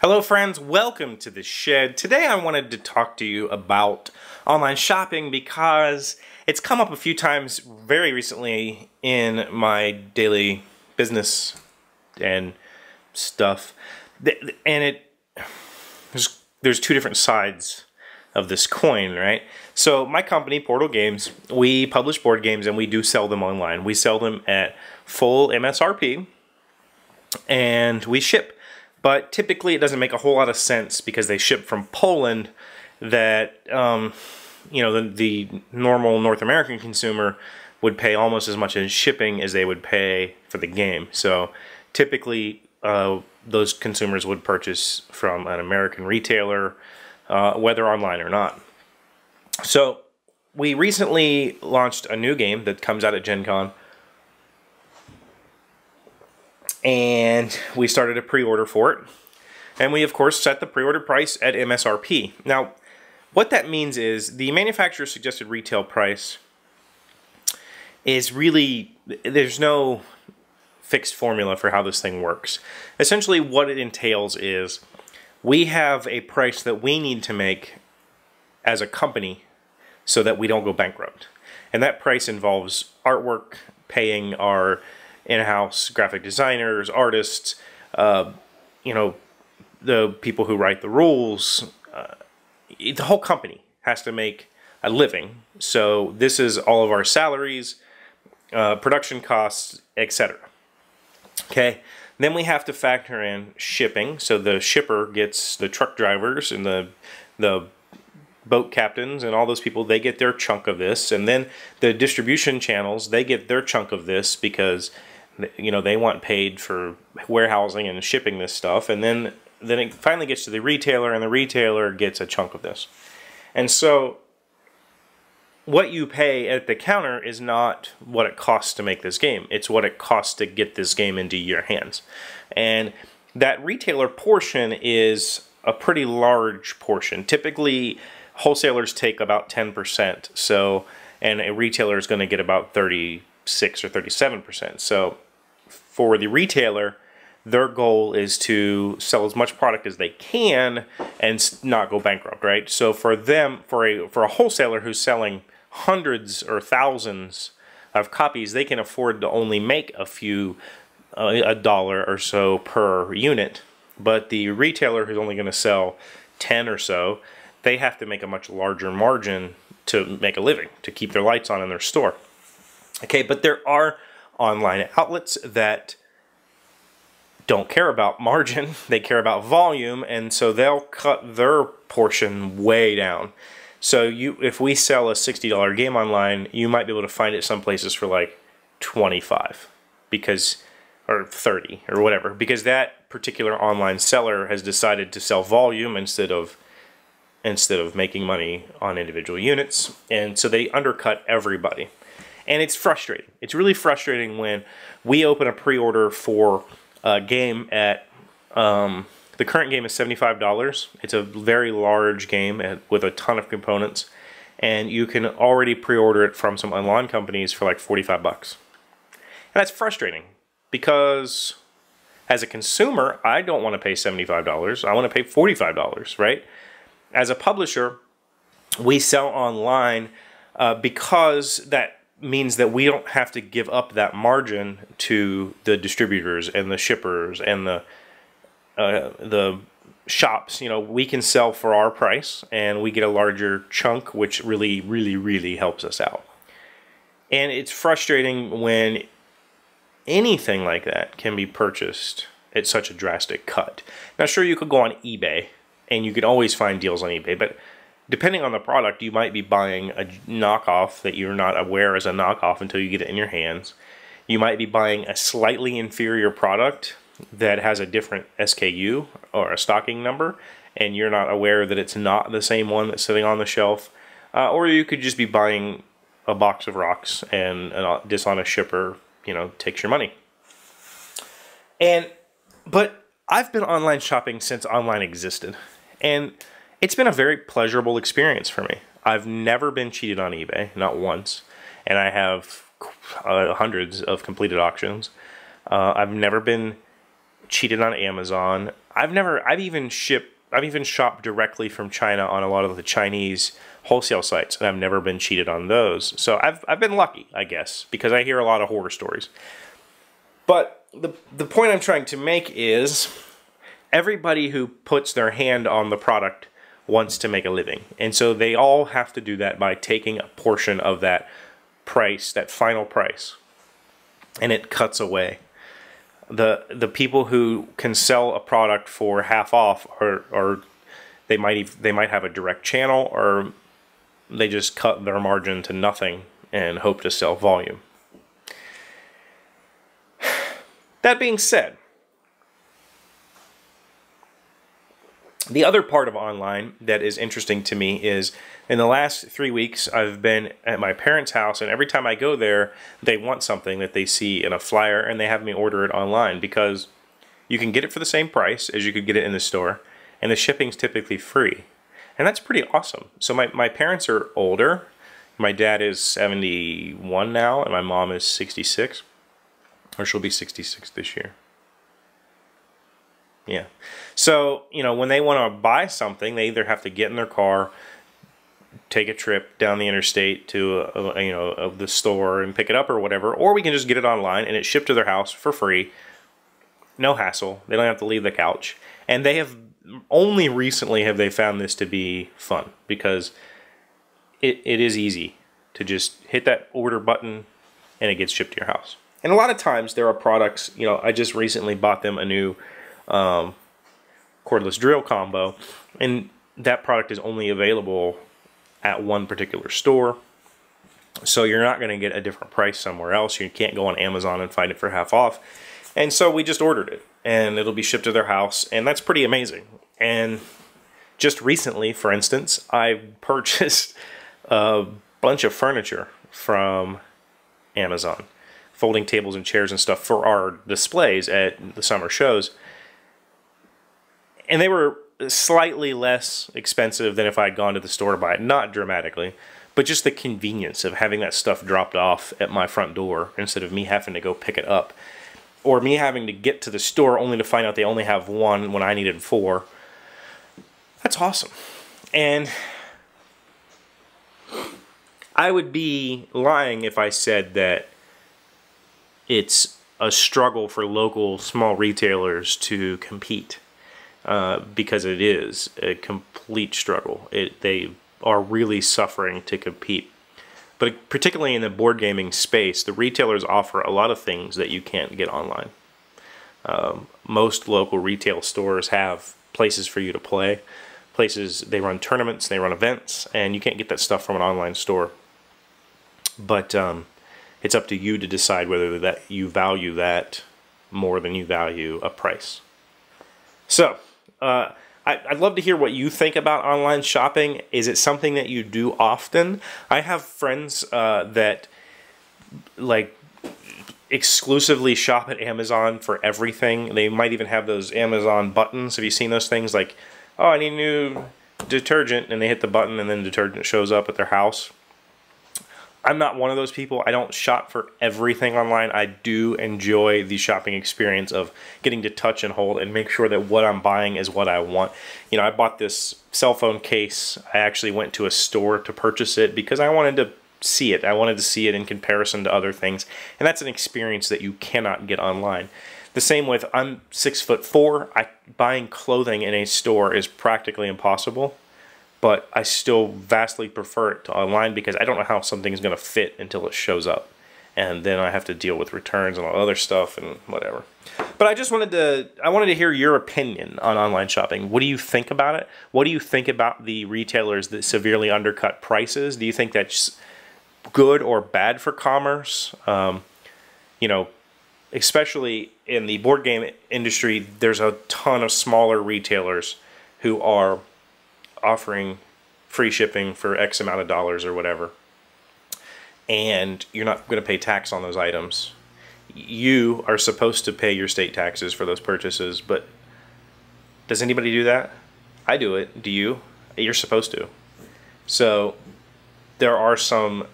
Hello friends, welcome to the shed. Today I wanted to talk to you about online shopping because it's come up a few times very recently in my daily business and stuff. And there's two different sides of this coin, right? So my company, Portal Games, we publish board games and we do sell them online. We sell them at full MSRP and we ship. But typically it doesn't make a whole lot of sense because they ship from Poland that, you know, the normal North American consumer would pay almost as much in shipping as they would pay for the game. So typically those consumers would purchase from an American retailer, whether online or not. So we recently launched a new game that comes out at Gen Con. And we started a pre-order for it. And we, of course, set the pre-order price at MSRP. Now, what that means is the manufacturer's suggested retail price is really, there's no fixed formula for how this thing works. Essentially, what it entails is we have a price that we need to make as a company so that we don't go bankrupt. And that price involves artwork, paying our in-house graphic designers, artists, you know, the people who write the rules. The whole company has to make a living. So this is all of our salaries, production costs, etc. Okay. Then we have to factor in shipping. So the shipper gets the truck drivers and the boat captains and all those people, they get their chunk of this. And then the distribution channels, they get their chunk of this because, you know, they want paid for warehousing and shipping this stuff. And then it finally gets to the retailer, and the retailer gets a chunk of this. And so what you pay at the counter is not what it costs to make this game. It's what it costs to get this game into your hands. And that retailer portion is a pretty large portion. Typically, wholesalers take about 10%. So, and a retailer is going to get about 36 or 37%. So for the retailer, their goal is to sell as much product as they can and not go bankrupt, right? So for them, for a wholesaler who's selling hundreds or thousands of copies, they can afford to only make a dollar or so per unit. But the retailer who's only going to sell 10 or so, they have to make a much larger margin to make a living, to keep their lights on in their store. Okay, but there are online outlets that don't care about margin, they care about volume, and so they'll cut their portion way down. So if we sell a $60 game online, you might be able to find it some places for like 25 because, or 30 or whatever, because that particular online seller has decided to sell volume instead of making money on individual units, and so they undercut everybody. And it's frustrating. It's really frustrating when we open a pre-order for a game at, the current game is $75. It's a very large game with a ton of components. And you can already pre-order it from some online companies for like 45 bucks. And that's frustrating because as a consumer, I don't want to pay $75. I want to pay $45, right? As a publisher, we sell online because that means that we don't have to give up that margin to the distributors and the shippers and the shops. You know, we can sell for our price and we get a larger chunk, which really, really, really helps us out. And it's frustrating when anything like that can be purchased at such a drastic cut. Now, sure, you could go on eBay and you can always find deals on eBay, but depending on the product, you might be buying a knockoff that you're not aware is a knockoff until you get it in your hands. You might be buying a slightly inferior product that has a different SKU or a stocking number, and you're not aware that it's not the same one that's sitting on the shelf. Or you could just be buying a box of rocks and a dishonest shipper, you know, takes your money. But I've been online shopping since online existed, and it's been a very pleasurable experience for me. I've never been cheated on eBay, not once, and I have hundreds of completed auctions. I've never been cheated on Amazon. I've even shopped directly from China on a lot of the Chinese wholesale sites, and I've never been cheated on those. So I've been lucky, I guess, because I hear a lot of horror stories. But the point I'm trying to make is everybody who puts their hand on the product wants to make a living. And so they all have to do that by taking a portion of that price, that final price, and it cuts away. The people who can sell a product for half off, or they might have a direct channel, or they just cut their margin to nothing and hope to sell volume. That being said, the other part of online that is interesting to me is in the last 3 weeks I've been at my parents' house, and every time I go there they want something that they see in a flyer and they have me order it online because you can get it for the same price as you could get it in the store, and the shipping's typically free. And that's pretty awesome. So my parents are older. My dad is 71 now and my mom is 66. Or she'll be 66 this year. Yeah. So, you know, when they want to buy something, they either have to get in their car, take a trip down the interstate to, the store and pick it up or whatever, or we can just get it online and it's shipped to their house for free. No hassle. They don't have to leave the couch. And they have, only recently have they found this to be fun, because it is easy to just hit that order button and it gets shipped to your house. And a lot of times there are products, you know, I just recently bought them a new cordless drill combo, and that product is only available at one particular store. So you're not going to get a different price somewhere else. You can't go on Amazon and find it for half off. And so we just ordered it, and it'll be shipped to their house, and that's pretty amazing. And just recently, for instance, I purchased a bunch of furniture from Amazon. Folding tables and chairs and stuff for our displays at the summer shows. And they were slightly less expensive than if I'd gone to the store to buy it. Not dramatically, but just the convenience of having that stuff dropped off at my front door instead of me having to go pick it up. Or me having to get to the store only to find out they only have one when I needed 4. That's awesome. And I would be lying if I said that it's a struggle for local small retailers to compete, because it is a complete struggle. They are really suffering to compete. But particularly in the board gaming space, the retailers offer a lot of things that you can't get online. Most local retail stores have places for you to play. They run tournaments, they run events, and you can't get that stuff from an online store. But it's up to you to decide whether that you value that more than you value a price. So, I'd love to hear what you think about online shopping. Is it something that you do often? I have friends that like exclusively shop at Amazon for everything. They might even have those Amazon buttons. Have you seen those things? Like, oh, I need new detergent, and they hit the button and then detergent shows up at their house. I'm not one of those people. I don't shop for everything online. I do enjoy the shopping experience of getting to touch and hold and make sure that what I'm buying is what I want. You know, I bought this cell phone case. I actually went to a store to purchase it because I wanted to see it. I wanted to see it in comparison to other things. And that's an experience that you cannot get online. The same with, I'm 6'4". Buying clothing in a store is practically impossible. But I still vastly prefer it to online because I don't know how something is going to fit until it shows up. And then I have to deal with returns and all other stuff and whatever. But I wanted to hear your opinion on online shopping. What do you think about it? What do you think about the retailers that severely undercut prices? Do you think that's good or bad for commerce? You know, especially in the board game industry, there's a ton of smaller retailers who are offering free shipping for X amount of dollars or whatever, and you're not going to pay tax on those items. You are supposed to pay your state taxes for those purchases, but does anybody do that? I do it. Do you? You're supposed to. So there are some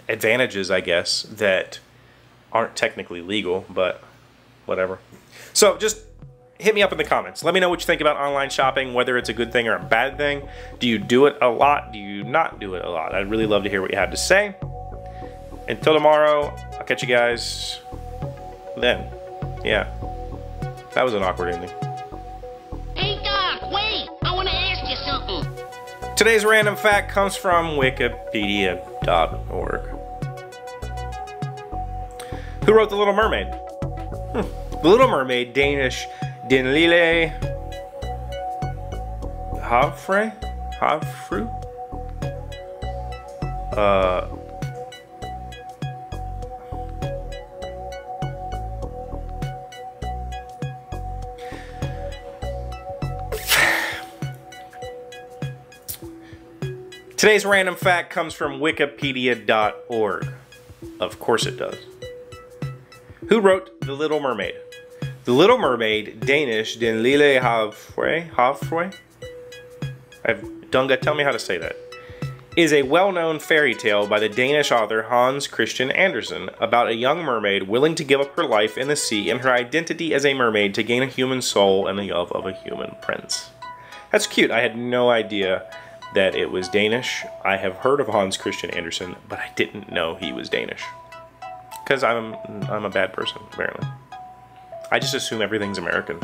advantages, I guess, that aren't technically legal, but whatever. So just hit me up in the comments. Let me know what you think about online shopping, whether it's a good thing or a bad thing. Do you do it a lot? Do you not do it a lot? I'd really love to hear what you have to say. Until tomorrow, I'll catch you guys then. Yeah. That was an awkward ending. Hey, Doc, wait! I want to ask you something. Today's random fact comes from Wikipedia.org. Who wrote The Little Mermaid? The Little Mermaid, Danish, Den Lille Havfru? Today's random fact comes from Wikipedia.org. Of course it does. Who wrote The Little Mermaid? The Little Mermaid, Danish, Den Lille Havfru? Dunga, tell me how to say that. Is a well-known fairy tale by the Danish author Hans Christian Andersen about a young mermaid willing to give up her life in the sea and her identity as a mermaid to gain a human soul and the love of a human prince. That's cute. I had no idea that it was Danish. I have heard of Hans Christian Andersen, but I didn't know he was Danish. Because I'm a bad person, apparently. I just assume everything's American.